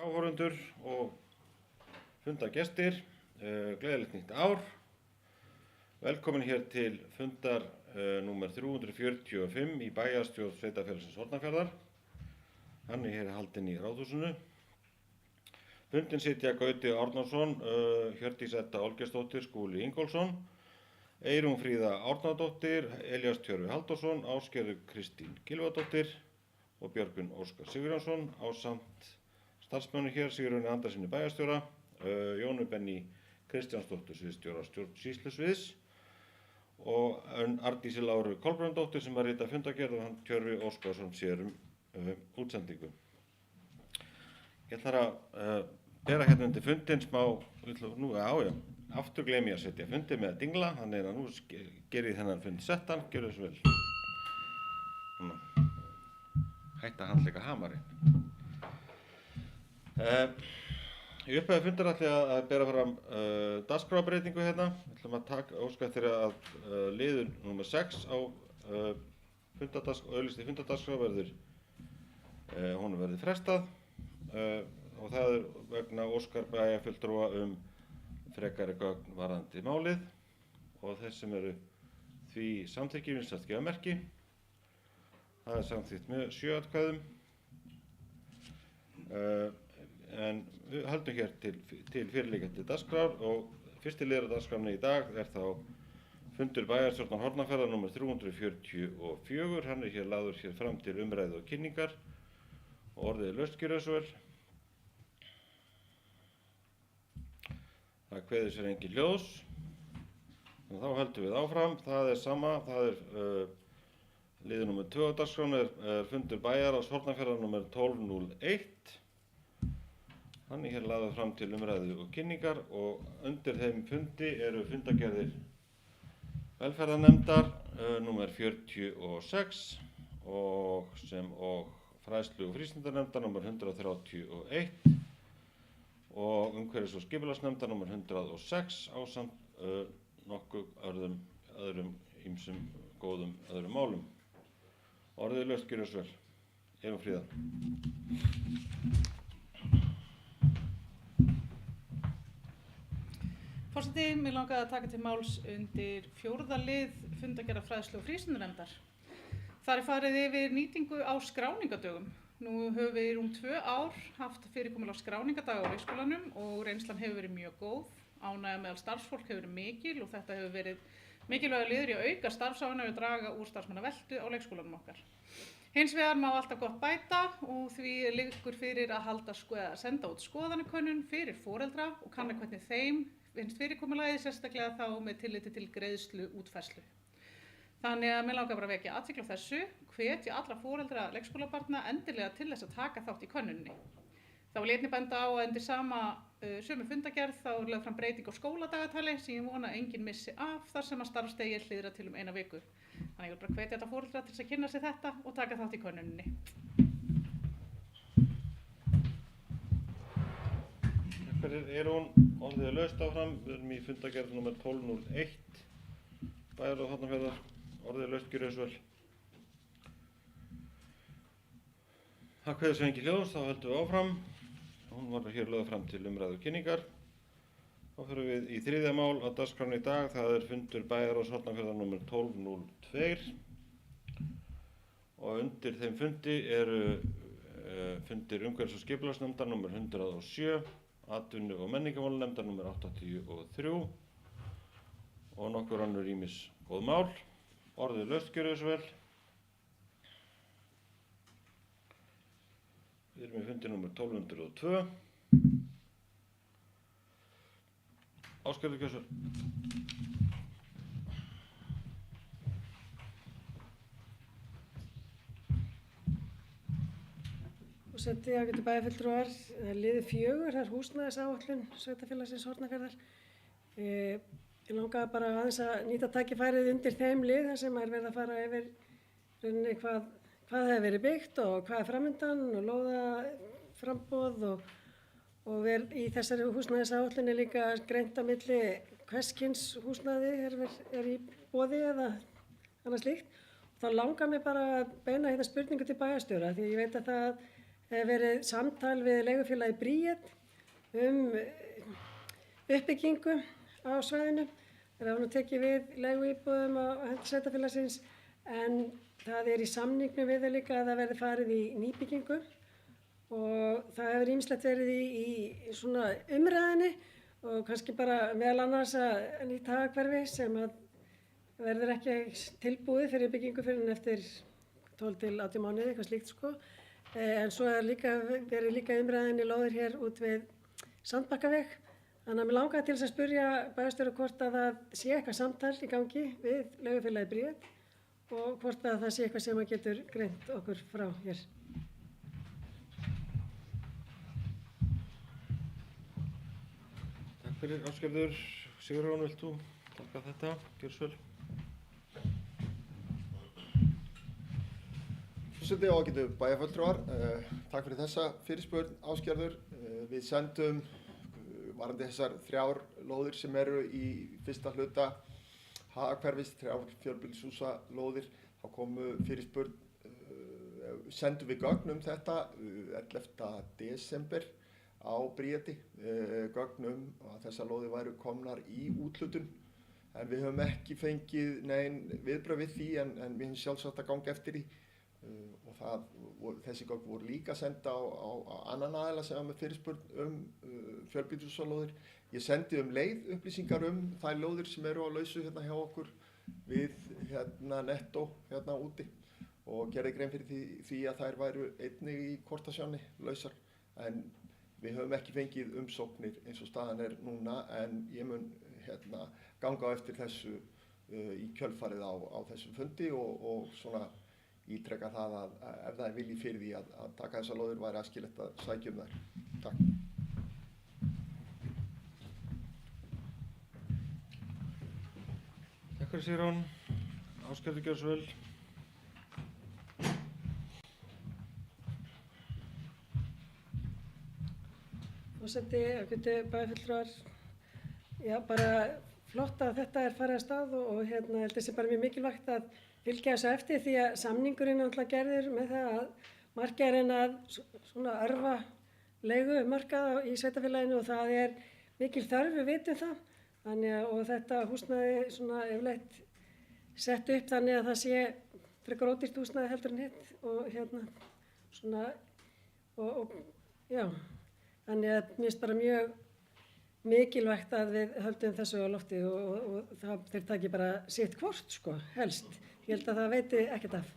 Áhorfendur og fundargestir, gleðilegt nýtt ár. Velkomin hér til fundar númer 345 í bæjarstjórn Sveitarfélagsins Hornafjarðar. Hann er hér haldinn í Ráðhúsinu. Fundinn sitja Gauti Árnason, Hjördís Edda Olgeirsdóttir, Skúli Ingólfsson, Eyrún Fríða Árnadóttir, Elías Tjörfi Halldórsson, Ásgerður Kristín Gylfadóttir og Björgvin Óskar Sigurjónsson ásamt starfsmönnum hér Sigurjóni Andersinni bæjarstjóra, Jónu Benný Kristjánsdóttur sviðsstjóra stjórnsýslusviðs og Arndísi Láru Kolbrúndóttur sem rita fundargerð og hann Tjörfi Óskarsson sér útsendingu. Ég ætla að bera hérna undir fundinn smá, aftur gleymi ég að setja fundi með að dingla, þannig að nú ger ég þennan fund settan, gjörðu þessu vel. Hætta handleika hamarinn. Í upphafi fundar ætla ég að bera fram dagskrárbreytingu hérna. Við ætlum að óska eftir að liður númer 6 á auglýstri fundardagskrá honum verður frestað og það er vegna óskar bæjarfulltrúa frekari gögn varðandi málið og þeir sem eru því samþykkir vinsast gefa merki. Það er samþykkt með 7 atkvæðum. En við höldum hér til fyrirliggjandi dagskrár og fyrsti liður á dagskránni í dag er þá fundur bæjarstjórnar Hornafjarðar númer 344. Hann er hér lagður hér fram til umræðu og kynningar og orðið laust gjörðu svo vel. Það kveður sér engin ljós. Þá höldum við áfram. Það er sama, það er liður númer 2 á dagskránni er fundur bæjarráðs Hornafjarðar númer 1201. Hann er hér lagður fram til umræðu og kynningar og undir þeim fundi eru fundargerðir velferðarnefndar númer 46 og fræðslu- og frístundanefndar númer 131 og umhverfis- og skipulagsnefndar númer 106 ásamt nokkuð öðrum ýmsum góðum öðrum málum. Orðið laust gjörðu svo vel. Eyrún Fríða. Forseti, mig langaði að taka til máls undir 4. lið fundargerðar fræðslu- og frístundanefndar. Þar er farið yfir nýtingu á skráningadögum. Nú höfum við rúm 2 ár haft fyrirkomulag skráningadaga á leikskólanum og reynslan hefur verið mjög góð. Ánægja meðal starfsfólk hefur verið mikil og þetta hefur verið mikilvægur liður í að auka starfsánægju og draga úr starfsmannaveltu á leikskólanum okkar. Hins vegar má alltaf gott bæta og því liggur fyrir að senda út skoðanakönnun fyrir foreldra og kanna hvernig þeim finnst fyrirkomulagið, sérstaklega þá með tilliti til greiðslu útfærslu. Þannig að mig langar bara að vekja athygli á þessu, hvetja alla foreldra leikskólabarna endilega til þess að taka þátt í könnunni. Þá vil ég einnig benda á að undir sömu fundargerð þá er lögð fram breyting á skóladagatali sem ég vona að enginn missi af þar sem að starfsdegi hliðra til 1 viku. Þannig að ég vil bara hvetja þetta foreldra til þess að kynna sér þetta og taka þátt í könnunni. Fyrir hún orðið laust áfram, við erum í fundargerð númer 1201 bæjarráð Hornafjarðar, orðið laust gjörðu svo vel. Það kveður sér engin ljós, þá höldum við áfram. Hún var hér lögð fram til umræðu og kynningar. Þá fyrir við í 3. mál á dagskránni í dag, það er fundur bæjarráðs Hornafjarðar númer 1202 og undir þeim fundi eru fundir umhverfis- og skipulagsnefndar númer 107, atvinnu- og menningarmálanefndar númer 83 og nokkur önnur ýmis góð mál. Orðið laust gjörðu svo vel. Við erum í fundi númer 1202. Ásgerður gjörðu svo vel. Forseti, ágætu bæjarfulltrúar, liður 4, það er húsnæðisáætlun Sveitarfélagsins Hornafjarðar. Ég langaði bara aðeins að nýta tækifærið undir þeim lið þar sem er verið að fara yfir rauninni hvað hefur verið byggt og hvað er framundan og lóðaframboð og í þessari húsnæðisáætlun er líka greint á milli hvers kyns húsnæði er í boði eða annað slíkt. Þá langar mér bara að beina hérna spurningu til bæjarstjóra því ég veit að það hefur verið samtal við leigufélagi Bríet uppbyggingu á svæðinu. Það hafa nú tekið við leiguíbúðum á hendi sveitarfélagsins en það í samningnum við þau líka að það verði farið í nýbyggingu og það hefur ýmislegt verið í svona umræðinni og kannski bara meðal annars að nýtt hagahverfi sem að verður ekki tilbúið fyrir byggingu fyrir en eftir 12 til 18 mánuði, eitthvað slíkt sko. En svo verið líka umræðinni lóðir hér út við Sandbakkaveg. Þannig að mér langaði til þess að spyrja bæjarstjóra hvort að það sé eitthvað samtal í gangi við leigufélagið Bríet og hvort að það sé eitthvað sem að getur greint okkur frá hér. Takk fyrir Ásgerður. Sigurjón, vilt þú taka þetta? Gjörðu svo vel. Forseti og ágætu bæjarfulltrúar, takk fyrir þessa fyrirspurn Ásgerður. Við sendum varðandi þessar 3 lóðir sem eru í fyrsta hluta hagahverfis, 3 fjölbýlishúsa lóðir. Þá komu fyrirspurn, sendum við gögn þetta 11. desember á Bríeti, gögn að þessar lóðir væru komnar í úthlutun. En við höfum ekki fengið nein viðbrögð við því en við höfum sjálfsagt að ganga eftir því. Og þessi gögn voru líka senda á annan aðila sem var með fyrirspurn fjölbýlishúsalóðir. Ég sendi leið upplýsingar þær lóðir sem eru á lausu hérna hjá okkur við Nettó hérna úti og gerði grein fyrir því að þær væru einnig í Kortasjánni lausar. En við höfum ekki fengið umsóknir eins og staðan er núna en ég mun ganga á eftir þessu í kjölfarið á þessum fundi og svona ítreka það að ef það er vilji fyrir því að taka þessar lóðir væri æskilegt að sækja þær. Takk. Takk fyrir Sigurjón. Ásgerður, gjörðu svo vel. Forseti, ágætu bæjarfulltrúar, já bara flott að þetta farið af stað og held þessi bara mjög mikilvægt að fylgja þessu eftir því að samningurinn náttúrulega gerður með það að markaðurinn að svona örva leigumarkað í sveitarfélaginu og það er mikil þörf, við vitum það. Þannig að og þetta húsnæði svona yfirleitt sett upp þannig að það sé frekar ódýrt húsnæði heldur en hitt og svona og já, þannig að mér finnst bara mjög mikilvægt að við höldum þessu á lofti og það þeir taki bara sitt hvort sko, helst. Ég held að það veiti ekkert af.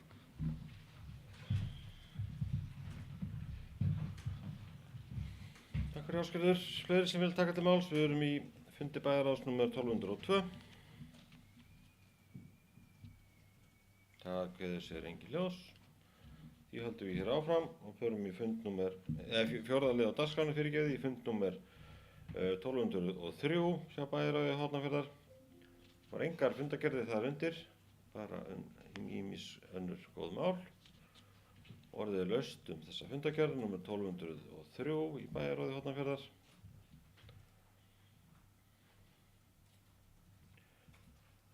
Takk fyrir Ásgerður. Fleiri sem vil taka til máls. Við erum í fundi bæjarráðs númer 1202. Það kveður sér engin ljós. Því höldum við hér áfram og förum í fund númer, fjórða lið á dagskránni fyrirgefið í fund númer 1203 hjá bæjarráði Hornafjarðar. Það var engar fundagerðir þar undir. Bara ýmis önnur góð mál. Orðið er laust þessa fundagerð, nr. 1203 í bæjarráði Hornafjarðar.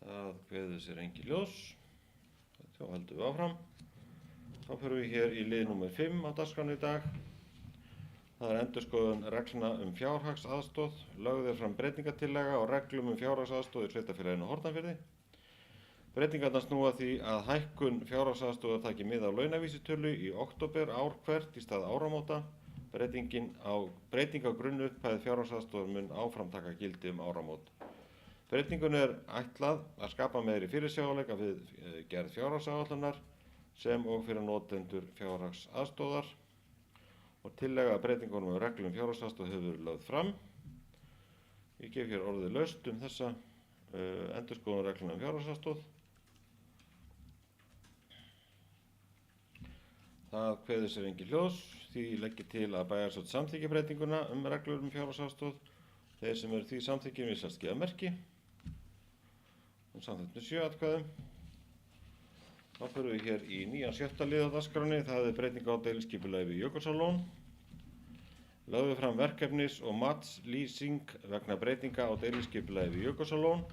Það kveður sér engin ljós. Þá höldum við áfram. Þá förum við hér í lið nr. 5 á dagskránni í dag. Það er endurskoðun reglna fjárhagsaðstoð. Lögð er fram breytingartillaga á reglum fjárhagsaðstoð í sveitarfélaginu Hornafirði. Breytingarnar snúa því að hækkun fjárhagsaðstoðar taki mið af launavísitölu í október ár hvert í stað áramóta. Breyting á grunnupphæð fjárhagsaðstoðar mun áfram taka gildi áramót. Breytingunni er ætlað að skapa meiri fyrirsjáanleika við gerð fjárhagsáætlunar sem og fyrir notendur fjárhagsaðstoðar og tillaga að breytingunum á reglum fjárhagsaðstoð hefur verið lögð fram. Ég gef hér orðið laust þessa endurskoðun regluna fjárhagsaðstoð. Það kveður sér engin ljós, því legg ég til að bæjarstjórn samþykki breytinguna reglur fjárhagsaðstoð. Þeir sem eru því samþykkin vísast gefa merki. Samþykkt með 7 atkvæðum. Þá förum við hér í nýjan 6. lið á dagskránni, það er breyting á deiliskipulagi við Jökulsárlón. Lögðu fram verkefnis- og matslýsing vegna breytinga á deiliskipulagi við Jökulsárlón.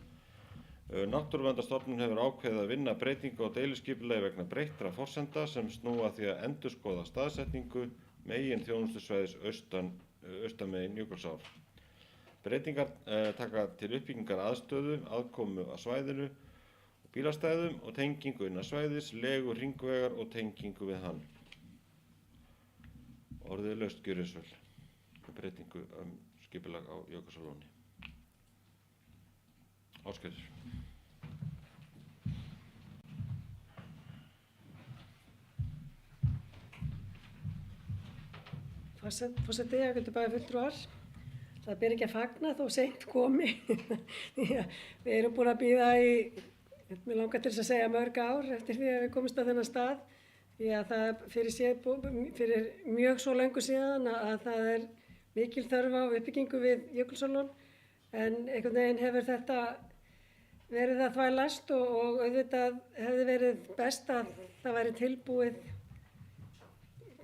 Náttúruverndarstofnun hefur ákveðið að vinna breytingu á deiliskipulagi vegna breyttra forsenda sem snúa því að endurskoða staðsetningu, megin þjónustusvæðis austan megin Jökulsár. Breytingar taka til uppbyggingar aðstöðu, aðkomu að svæðinu, bílastæðum og tengingu innan svæðis, legu hringvegar og tengingu við hann. Orðið laust gjörið svo vel. Breytingu skipulag á Jökulsárlóni. Ásgerður. Forseti, ágætu bæjarfulltrúar. Það ber ekki að fagna þó seint komi. Við erum búin að bíða mér langar til þess að segja mörg ár eftir því að við komumst á þennan stað. Því að það fyrir mjög svo löngu síðan að það er mikil þörf á uppbyggingu við Jökulsárlón. En einhvern veginn hefur þetta verið að þvælast og auðvitað hefði verið best að það væri tilbúið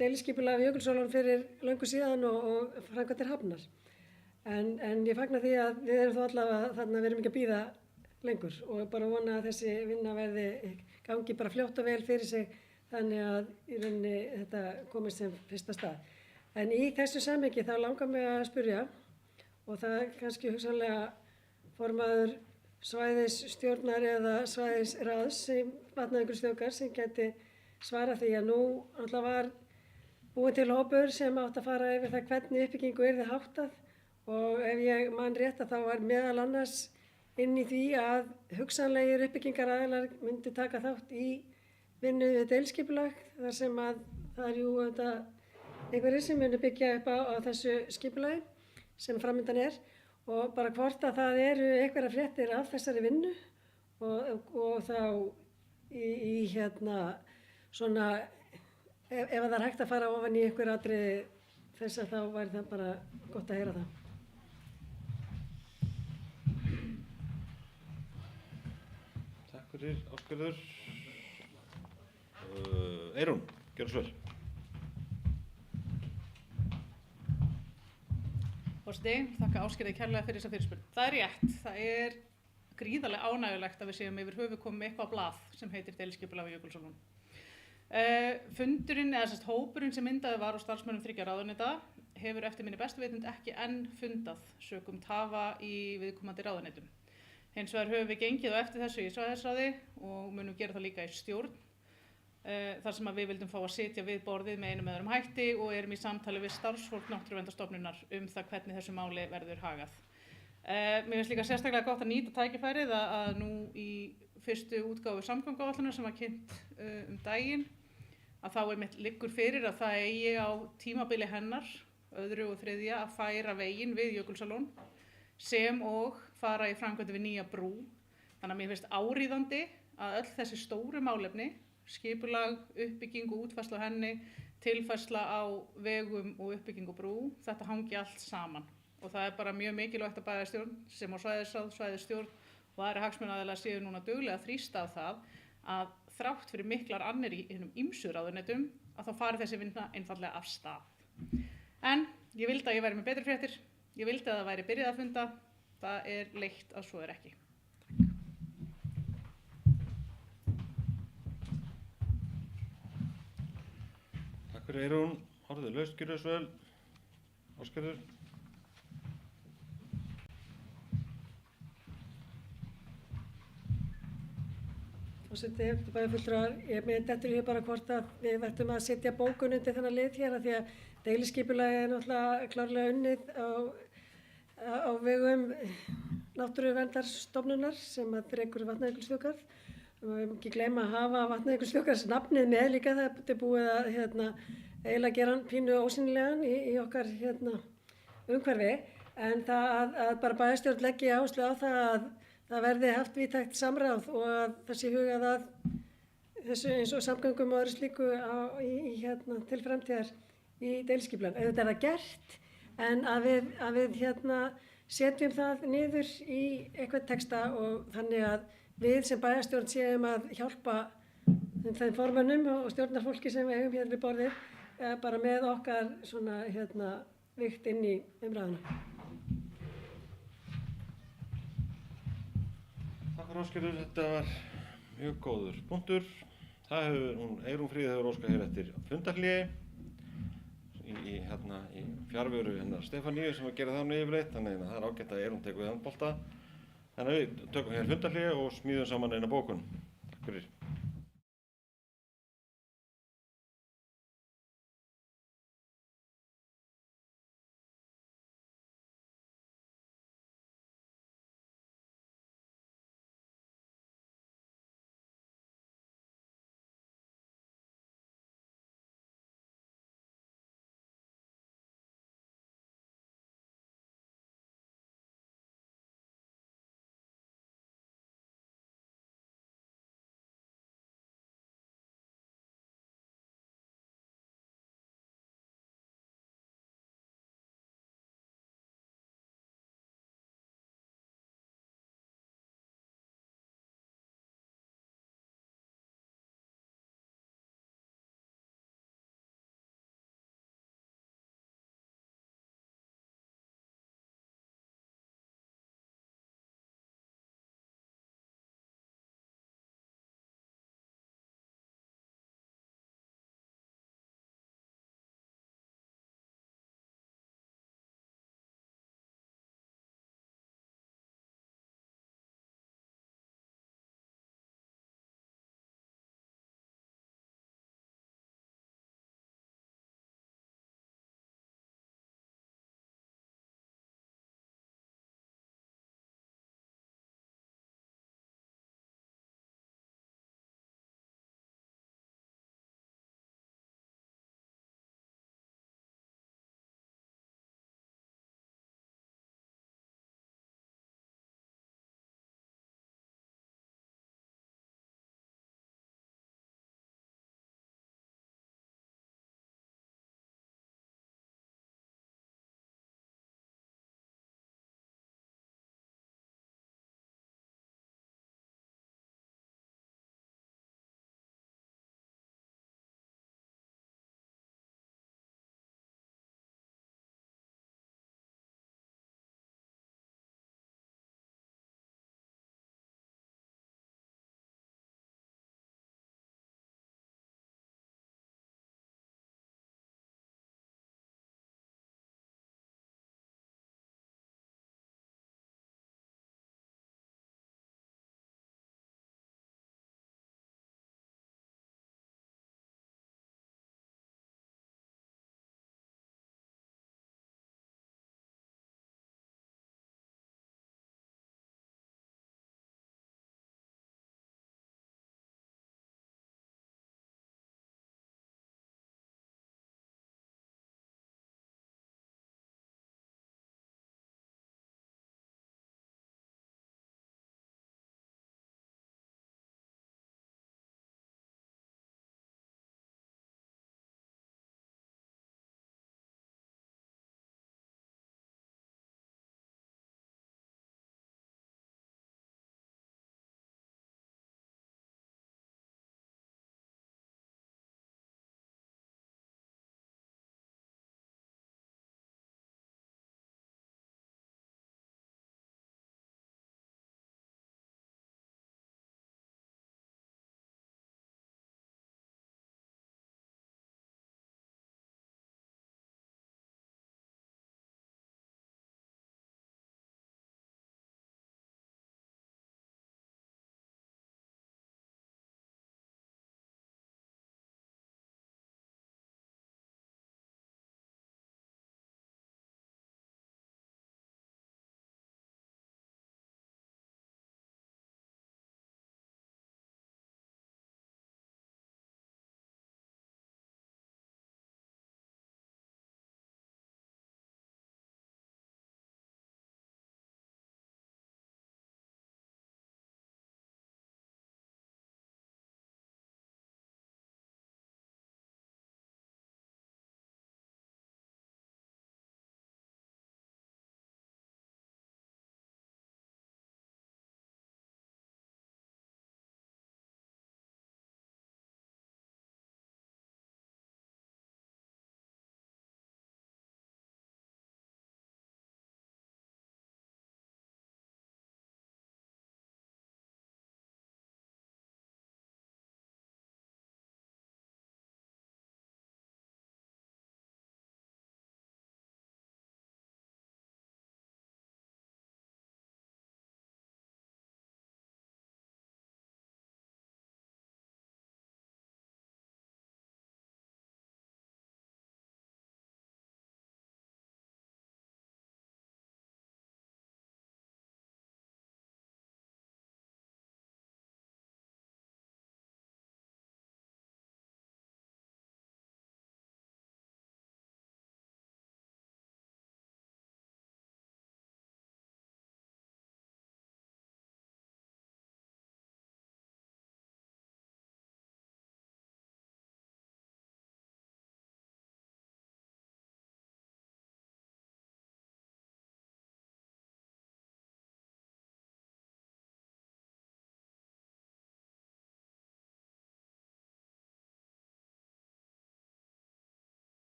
deiliskipulag við Jökulsárlón fyrir löngu síðan og framkvæmdir hafnar. En ég fagna því að við erum þó allavega þannig að við erum ekki að bíða lengur og bara vona að þessi vinna gangi bara fljótt og vel fyrir sig þannig að í rauninni þetta komist sem fyrsta stað. En í þessu samhengi þá langar mig að spyrja og það er kannski hugsanlega formaður svæðisstjórnar eða svæðisráðs vatnaumhverfisþjóðgarðs sem gæti svarað því að nú alltaf var búinn til hópur sem átti að fara yfir það hvernig uppbyggingu yrði háttað og ef ég man rétt að þá var meðal annars inn í því að hugsanlegir uppbyggingaraðilar myndi taka þátt í vinnu við deiliskipulag þar sem að það er jú einhverjir sem muni byggja upp á þessu skipulagi sem framundan er og bara hvort að það eru einhverjar fréttir af þessari vinnu og þá í svona ef það er hægt að fara ofan í einhver atriði þess að þá væri það bara gott að heyra það. Takk fyrir, Ásgerður. Eyrún, gjörðu svo vel. Forseti, þakka Ásgerði kærlega fyrir þessa fyrirspurn. Það er rétt, það er gríðarlega ánægjulegt að við séum yfir höfuð komið með eitthvað á blað sem heitir deiliskipulag við Jökulsárlón. Fundurinn eða hópurinn sem myndaði var á starfsmönnum 3 ráðuneyta hefur eftir minni bestu vitund ekki enn fundað sökum tafa í viðkomandi ráðuneytum. Hins vegar höfum við gengið á eftir þessu í svæðisráði og munum gera það líka í stjórn þar sem að við vildum fá að sitja við borðið með einum eða öðrum hætti og erum í samtali við starfsfólk Náttúruverndarstofnunar það hvernig þessu máli verður hagað. Mér finnst líka sérstaklega gott að nýta tækifærið að nú í fyrstu útgáfu samgönguáætlunar sem var kynnt daginn að þá einmitt liggur fyrir að það eigi á tímabili hennar, 2. og 3. að færa veginn við Jökulsárlón sem og fara í framkvæmdir við nýja brú. Þannig að mér finnst áríðandi að öll þessi stóru málefni, skipulag, uppbygging og útfærsla á henni, tilfærsla á vegum og uppbygging og brú, þetta hangi allt saman. Og það er bara mjög mikilvægt að bæjarstjórn sem á svæðisráð, svæðisstjórn og aðrir hagsmunaaðilar séu núna duglega að þrýsta á það að þrátt fyrir miklar annir í hinum ýmsu ráðuneytum að þá fari þessi vinna einfaldlega af stað. En ég vildi að ég væri með betri fréttir, ég vildi að það væri byrjað að funda, það er leitt að svo er ekki. Takk fyrir Eyrún, orðið laust, gjörðu svo vel. Ásgerður. Forseti, bæjarfulltrúar, ég með dettur hér bara hvort að við ættum að setja bókun undir þennan lið hér af því að deiliskipulagi er náttúrulega klárlega unnið á vegum Náttúruverndarstofnunar sem að rekur Vatnajökulsþjóðgarð. Við höfum ekki gleyma að hafa Vatnajökulsþjóðgarðs nafnið með líka, það er búið að eiginlega gera hann pínu ósýnilegan í okkar umhverfi en það að bara bæjarstjórn leggi áherslu á það að það verði haft víðtækt samráð og að það sé hugað að þessu eins og samgöngum og öðru slíku til framtíðar í deiliskipulag. Auðvitað er það gert en að við setjum það niður í eitthvað texta og þannig að við sem bæjarstjórn séum að hjálpa þeim formönnum og stjórnarfólki sem við eigum hér við borðið bara með okkar svona vikt inn í umræðuna. Ásgerður, þetta var mjög góður punktur. Eyrún Fríða hefur óskað hér eftir fundarhléi í fjarveru hennar Stefaníu sem að gera það nú yfirleitt, þannig að það er ágætt að Eyrún tekur við handbolta. Þannig að við tökum hér fundarhlé og smíðum saman eina bókun. Takk fyrir.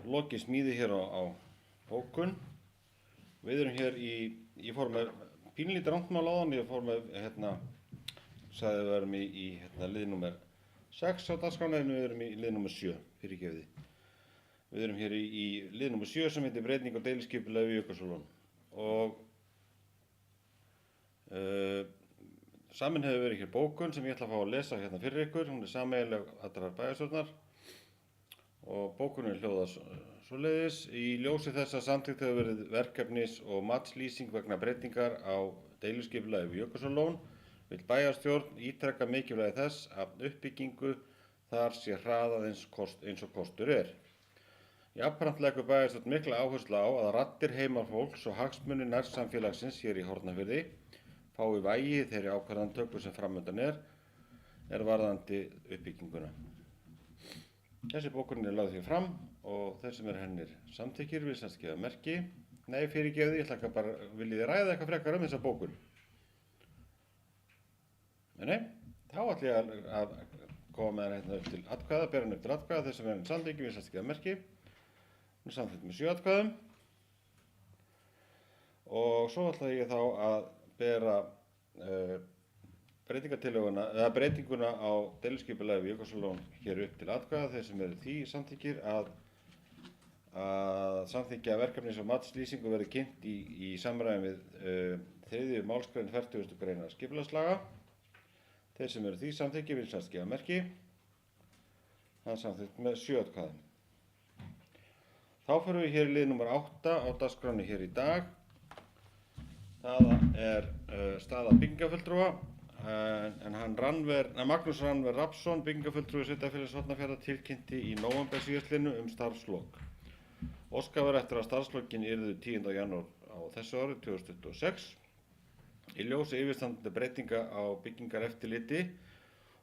lokið smíði hér á bókun. Við erum hér ég fór með pínlítið rangmál áðan, ég fór með, sagði við erum í lið númer 6 á dagskránni, en við erum í lið númer 7, fyrirgefið. Við erum hér í lið númer 7 sem heitir breyting á deiliskipulagi við Jökulsárlón. Og samin hefur verið hér bókun sem ég ætla að fá að lesa hérna fyrir ykkur. Hún er sameiginleg allrar bæjarstjórnar og bókunin hljóðar svoleiðis: í ljósi þess að samþykkt hefur verið verkefnis- og matslýsing vegna breytingar á deiliskipulagi við Jökulsárlón vill bæjarstjórn ítreka mikilvægi þess að uppbyggingu þar sé hraðað eins og kostur er. Jafnframt leggur bæjarstjórn mikla áherslu á að raddir heimafólks og hagsmunir nærsamfélagsins hér í Hornafirði fái vægi í þeirri ákvarðanatöku sem framundan er varðandi uppbygginguna. Þessi bókunin er lögð hér fram og þeir sem hennir samþykkir virðast gefa merki. Nei, fyrirgefið, ég ætla ekki bara, viljið þið ræða eitthvað frekar þessa bókun? Nei, þá ætla ég að koma með hérna upp til atkvæða, bera hann upp til atkvæða. Þeir sem henni samþykkir virðast gefa merki. Hún er samþykkt með 7 atkvæðum. Og svo ætla ég þá að bera breytinguna á deiliskipulagi við Jökulsárlón hér upp til atkvæða. Þeir sem eru því samþykkir að samþykkja verkefnis- og matslýsingu verði kynnt í samræmi við 3. málsgrein 40. greinar skipulagslaga. Þeir sem eru því samþykkir virðast gefa merki. Það er samþykkt með 7 atkvæðum. Þá förum við hér í lið nummer 8 á dagskránni hér í dag. Það er staða byggingafulltrúa, en Magnús Rannver Rafnsson, byggingafulltrúi Sveitarfélags Hornafjarðar, tilkynnti í nóvember síðastliðnum starfslok. Óskað var eftir að starfslokin yrðu 10. janúar á þessu ári 2026. Í ljósi yfirstandandi breytinga á byggingareftirliti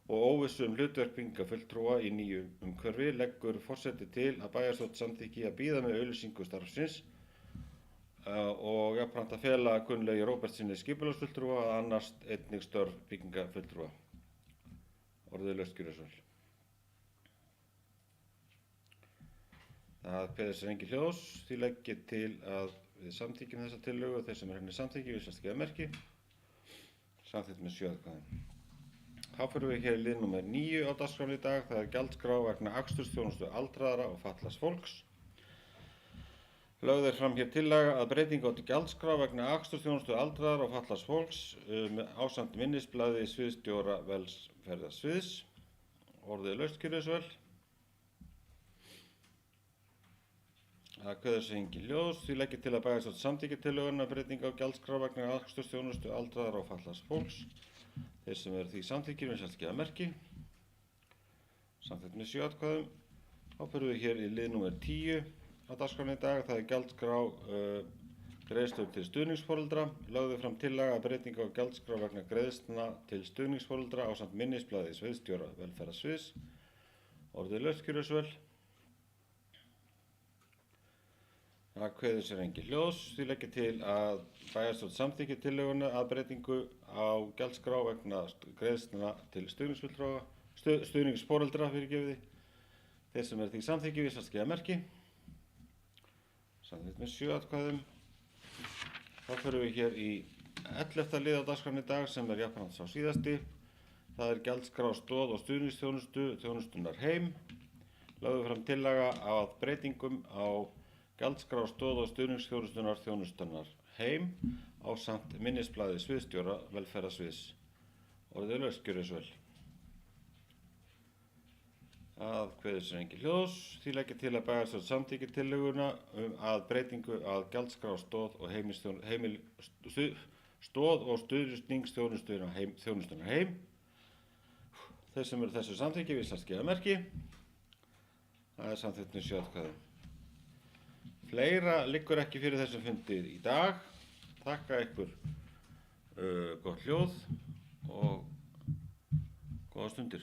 og óvissu hlutverk byggingafulltrúa í nýju umhverfi leggur forseti til að bæjarstjórn samþykki að bíða með auglýsingu starfsins og jafnframt að fela Gunnlaugi Róbertssyni skipulagsfulltrúa að annast einnig störf byggingafulltrúa. Orðið laust gjörið svo vel. Það kveður sér engin hljóðs, því legg ég til að við samþykkjum þessa tillögu og þeir sem henni samþykki virðast gefa merki. Samþykkt með 7 atkvæðum. Þá förum við hér í lið númer 9 á dagskránni í dag. Það er gjaldskrá vegna akstursþjónustu aldraðra og fatlaðs fólks. Lögð er fram hér tillaga að breyting á gjaldskrá vegna akstursþjónustu aldraðra og fatlaðs fólks ásamt minnisblaði sviðsstjóra velferðarsviðs. Orðið laust gjörið svo vel. Það kveður sér engin hljóðs, því legg ég til að bæjarstjórn samþykki tillöguna breyting á gjaldskrá vegna akstursþjónustu aldraðra og fatlaðs fólks. Þeir sem eru því samþykkir virðast gefa merki. Samþykkt með 7 atkvæðum. Þá förum við hér í lið númer 10 á dagskránni í dag. Það er gjaldskrá greiðslur til stuðningsforeldra. Lögðu fram tillaga að breyting á gjaldskrá vegna greiðslna til stuðningsforeldra ásamt minnisblaði sviðsstjóra velferðarsviðs. Orðið laust gjörið svo vel. Það kveður sér engin hljóðs, því legg ég til að bæjarstjórn samþykki tillöguna að breytingu á gjaldskrá vegna greiðslna til stuðningsforeldra fyrirgefiði. Þeir sem eru því samþykki virðast gefa merki. Samþykkt með 7 atkvæðum. Þá förum við hér í 11. lið á dagskránni í dag sem er jafnframt sá síðasti. Það er gjaldskrá stoð og stuðningsþjónustu þjónustunnar heim. Lögðu fram tillaga að breytingum á gjaldskrá stoð og stuðningsþjónustunnar þjónustunnar heim ásamt minnisblaði sviðsstjóra velferðarsviðs. Orðið laust gjörið svo vel. Það kveður sér engin hljóðs, því legg ég til að bæjarstjórn samþykki tillöguna að breytingu að gjaldskrá stoð og stuðningsþjónustunnar heim. Þeir sem eru þessu samþykki virðast gefa merki. Það er samþykkt með 7 atkvæðum. Fleira liggur ekki fyrir þessum fundi í dag. Þakka ykkur gott hljóð og góða stundir.